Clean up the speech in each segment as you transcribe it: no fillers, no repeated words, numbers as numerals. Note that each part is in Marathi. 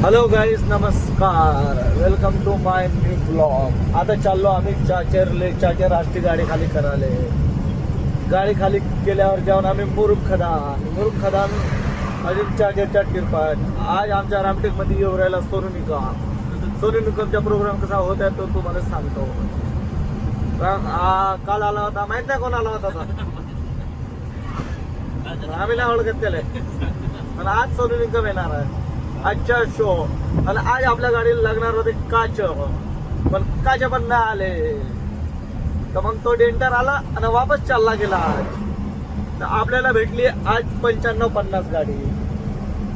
हॅलो गाईज, नमस्कार. Welcome to my new blog. आता चाललो आम्ही चाचर राष्ट्रीय गाडी खाली करायला. गाडी खाली केल्यावर जाऊन आम्ही मुरुम खदान अजून चाचरच्या टिरपाट. आज आमच्या रामटेक मध्ये येऊ राहिला सोनू प्रोग्राम कसा होत आहे तो तुम्हाला सांगतो. काल आला होता, माहित नाही कोण आला होता. आम्ही नाही ओळखत त्याला, पण आज सोनू निकम येणार आहे. आजचा शो. आणि आज आपल्या गाडीला लागणार होते काच, पण काच पण नाही आले. तर मग तो डेंटर आला आणि वापस चालला गेला. आज तर आपल्याला भेटली आज 95-50 गाडी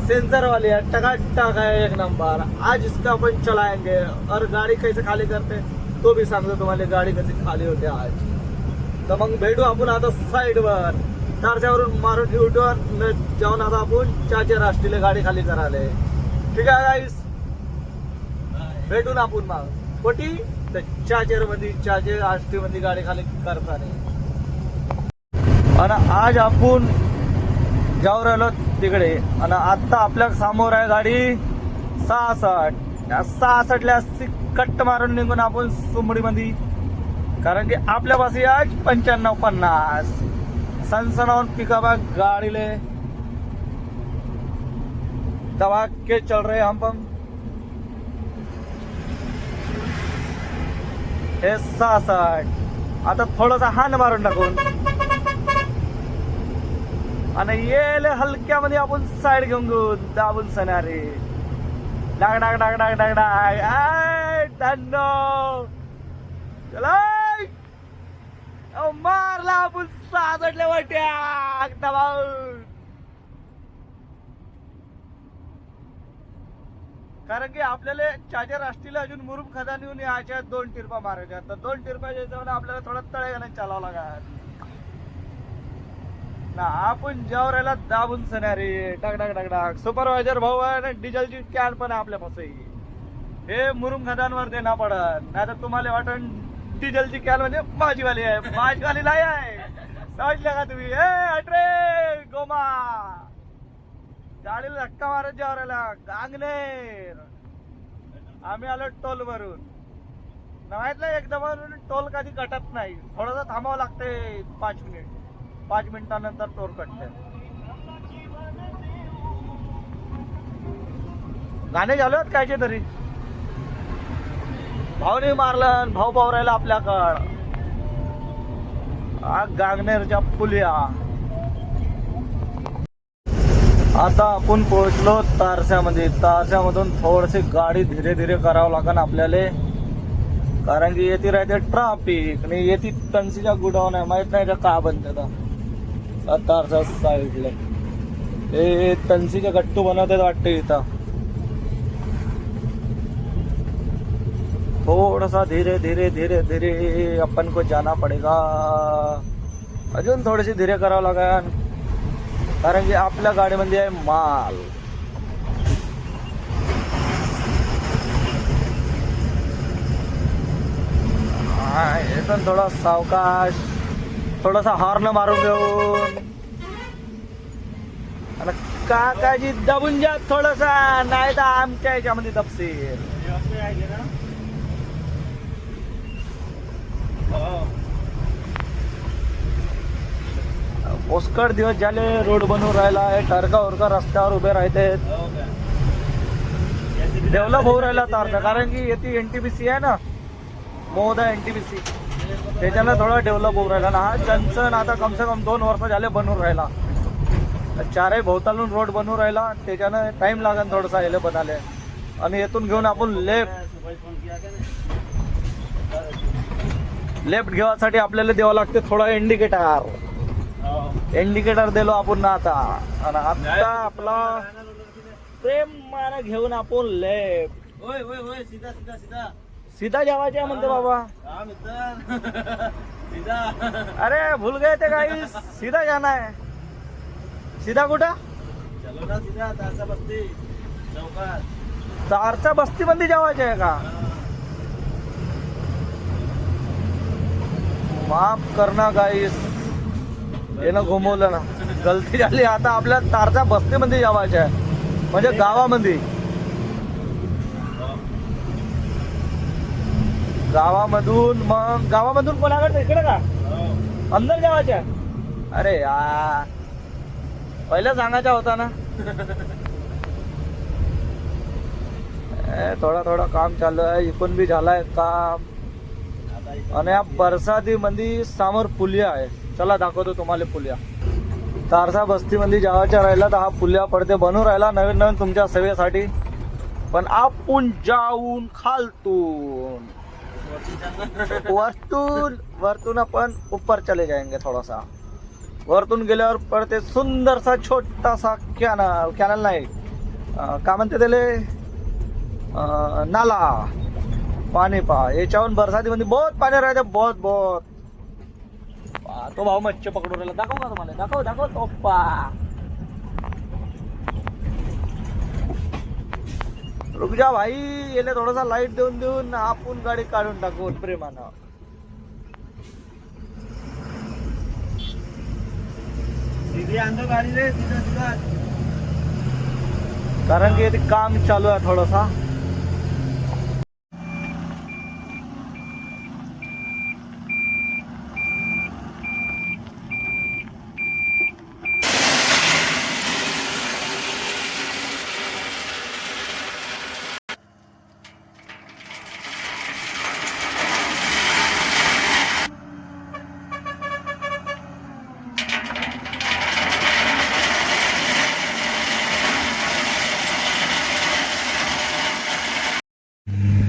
सेंसर वाली है, टकाटक है, एक नंबर. आज इसका अपन चलाएंगे और गाड़ी कैसे खाली करते तो भी सांगतो तुम्हाला. गाडी कशी खाली होते आज. तर मग भेटू आपण आता साईडवर तारच्यावरून मारून युटर्न जाऊन आता आपण चाचर राष्ट्रीय गाडी खाली करायला. ठीक आहे गाईस, भेटून आपण मग कोटी तर चाचर राष्ट्रीय मध्ये गाडी खाली करताना. आणि आज आपण जाऊ राहिलो तिकडे. आणि आता आपल्या समोर आहे गाडी 66. या 66ला कट्ट मारून निघून आपण सुमडी मध्ये, कारण की आपल्या पाशी आज 95-50 सनसनावन पिकअप गाड़ीले दबा के चल रहे हम हे 66. आता थोडासा हान मारून टाकून आणि येले हलक्यामध्ये आपण साईड घेऊन घेऊ दाबून सणारे. डाग डाग डाग डाग डाग डाग धन्नो चला मारला आपण 66 वाट्या दबावून. कारण की आपल्याला चाचर राष्ट्रीय अजून मुरुम खदान येऊन याच्या 2 टिरपा मारायच्या. तर 2 टिरपा याच्यावर आपल्याला थोडा तळेगाने चालावं लागत ना. आपण ज्यावर दाबून सणारे टाक टाक टाक टाक. सुपरवायझर भाऊ आहे, डिझेलची कॅन पण आहे आपल्या पाशी. हे मुरुम खदानवर देणं पडत, नाही तर तुम्हाला वाटण डिझेलची कॅन म्हणजे माझीवाली आहे. माझीवाली नाही आहे, समजले का तुम्ही? अट्रे गोमा गाडीला धक्का मारत जावरायला गांगनेर. आम्ही आलो टोल वरून. माहितलं एकदम टोल कधी कटत नाही, थोडंसं थांबावं लागते 5 मिनिट. 5 मिनिटानंतर टोल कटते. गाणे झाले आहेत कायचे तरी. भाऊने मारलं, भाऊ पाहू राहिला आपल्याकड. गांगनेरच्या पुलिया. आता आपण पोहोचलो तारस्यामध्ये. तारस्यामधून थोडीशी गाडी धीरे धीरे करावं लागेल आपल्याला, कारण की येथे राहते ट्राफिक आणि येथे तणसीच्या गुडाऊन आहे. माहित नाही का बनते तारसा साईडला हे तणसीचे गट्टू बनवतात वाटते. इथं थोड़ा सा धीरे धीरे धीरे धीरे अपन को जाना पड़ेगा. अजून थोडीशी धीरे करावं लागेल, कारण की आपल्या गाडीमध्ये आहे माल. इथून थोडा सावकाश, थोडासा हॉर्न मारून घेऊन. आणि काकाजी दबून जा थोडासा, नाही तर आमच्या याच्यामध्ये दबसेल. पुष्कळ दिवस झाले रोड बनवून राहिला आहे. टरका उरका रस्त्यावर उभे राहते. डेव्हलप होऊ राहिला तारका, कारण की येथे NTPC आहे ना, मोहदा NTPC, त्याच्यानं थोडा डेव्हलप होऊ राहिला ना. हा जंक्शन आता कम से कम 2 वर्ष झाले बनवून राहिला. 4ही भोवतालून रोड बनवून राहिला, त्याच्यानं टाइम लागेल थोडासा याला बनाले. आणि येथून घेऊन आपण लेफ्ट घेवासाठी आपल्याला द्यावं लागते थोडा इंडिकेटर दिलो आपण ना आता. आणि आता आपला प्रेम मारा घेऊन आपण लेफ्ट. सीधा जावायचे आहे म्हणते बाबा. अरे भूल गए थे गाइस, सीधा जाना है. सीधा कुठं? तारसा बस्ती मध्ये जावायचे आहे का? माफ करना गाईस, येणं घुमवलं ना, गलती झाली. आता आपल्या तारचा बस्तीमध्ये जावायचं आहे, म्हणजे गावामध्ये. गावामधून कोणाकडे इकडे का अंदर जावाच्या? अरे यार पहिलं सांगायचा होता ना. थोडा काम चालू आहे, इकून बी झालाय काम. आणि या बरसाती मध्ये समोर पुलिया आहे. चला दाखवतो तुम्हाला पुलिया. तारसा बस्ती मध्ये जावाच्या राहिला तर हा पुलिया पडते बनून राहिला नवीन नवीन तुमच्या सेवेसाठी. पण आपण जाऊन खालतून वरतून आपण ऊपर चले जाएंगे. थोडासा वरतून गेल्यावर पडते सुंदरसा छोटासा कॅनल नाही का म्हणते त्याले नाला. पाणी पहा याच्याहून बरसातीमध्ये बहुत पाणी राहते, बहुत. तो भाऊ मच्छी पकडून राहिला. दाखव का तुम्हाला? दाखव तो पा. रुक जा भाई, येले थोडासा लाईट देऊन आपण गाडी काढून टाकू प्रेमानं. गाडी रे सीधा. कारण की इथे काम चालू आहे थोडासा.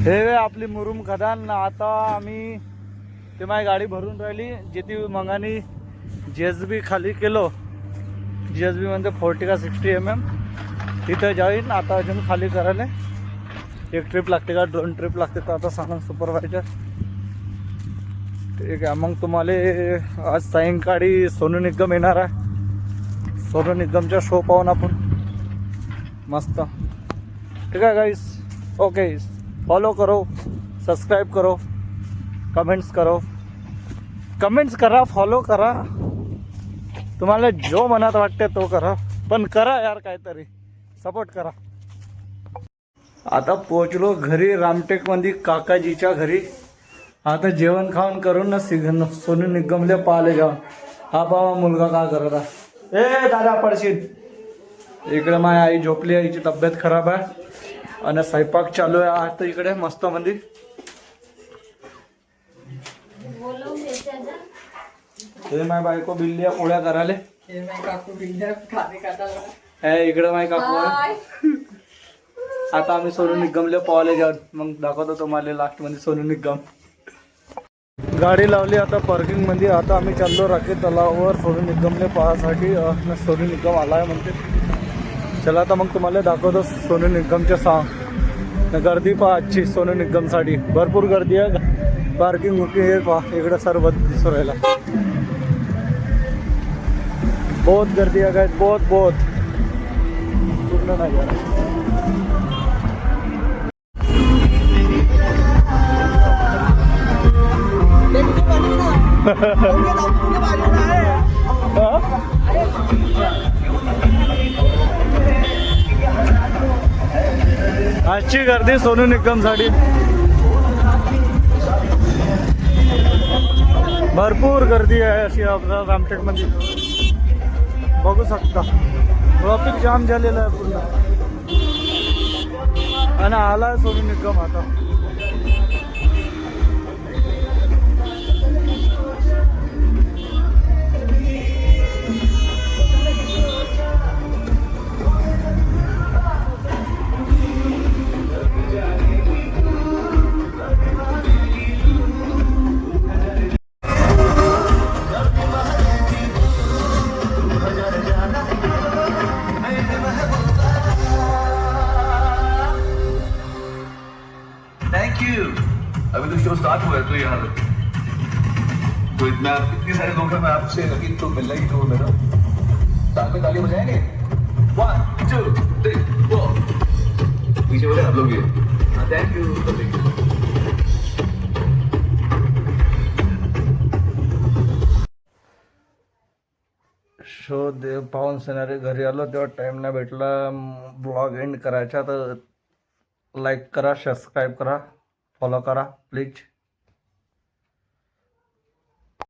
हे आपली मुरुम खदान. आता आम्ही ते माझी गाडी भरून राहिली जिथे मंगानी जेसबी खाली केलो. जेसबी म्हणजे 40 का 60 mm तिथं जाईन. आता अजून खाली करायला एक ट्रिप लागते का 2 ट्रिप लागते तर आता सांगा सुपरवायझर. ठीक आहे मग तुम्हाला आज सायंकाळी सोनू निगम येणार आहे. सोनू निगमचा शो पाहून आपण मस्त. ठीक आहे गाईस, ओके. फॉलो करो, सबस्क्राईब करो, कमेंट्स करा, फॉलो करा. तुम्हाला जो मनात वाटते तो करा, पण करा यार काहीतरी सपोर्ट करा. आता पोहोचलो घरी रामटेकमध्ये काकाजीच्या घरी. आता जेवण खाऊन करून ना सोनू निगमले पाहिले जाऊन. हा पाहा मुलगा का करत आहे. ए दादा पडशील. इकडे माझी आई झोपली आहे, हिची तब्येत खराब आहे आणि स्वयंपाक चालू आहे आता इकडे मस्त मध्ये. हे माझी बायको बिल्ली पोळ्या करायला. इकडे माझी काकू आहे. आता आम्ही सोनू निगमले पाहायला जाऊ. मग दाखवतो तुम्हाला लास्ट मध्ये सोनू निगम. गाडी लावली आता पार्किंग मध्ये. आता आम्ही चाललो राकेत तलावावर सोनू निगमले पाहासाठी. सोनू निगम आलाय म्हणते. चला आता मग तुम्हाला दाखवतो सोनू निगमच्या सॉन्ग. गर्दी पहा आजची सोनू निगमसाठी. भरपूर गर्दी आहे. पार्किंग हे पहा इकडे सर्व दिसून राहिला. बहुत गर्दी आहे काय, बहुत पूर्ण नाही आहे. आजची गर्दी सोनू निगम साठी भरपूर गर्दी आहे अशी आपल्या रामटेक मध्ये बघू शकता. ट्रॉफिक जाम झालेलं आहे पूर्ण. आणि आलाय सोनू निगम आता. अभी तो शो स्टार्ट हुआ है तो यहाँ तो इतनी सारे लोग हैं. मैं आपसे यकीन तो मिलना ही तो मेरा. साथ में ताली बजाएंगे. 1 2 3 4. पीछे बोले आप लोग ये. Thank you. शो दे पाहून सिनारी घरी आलो तेव्हा टाइम नाही भेटला ब्लॉग एंड करायचा. तर लाईक करा, सबस्क्राईब करा, फॉलो करा प्लीज.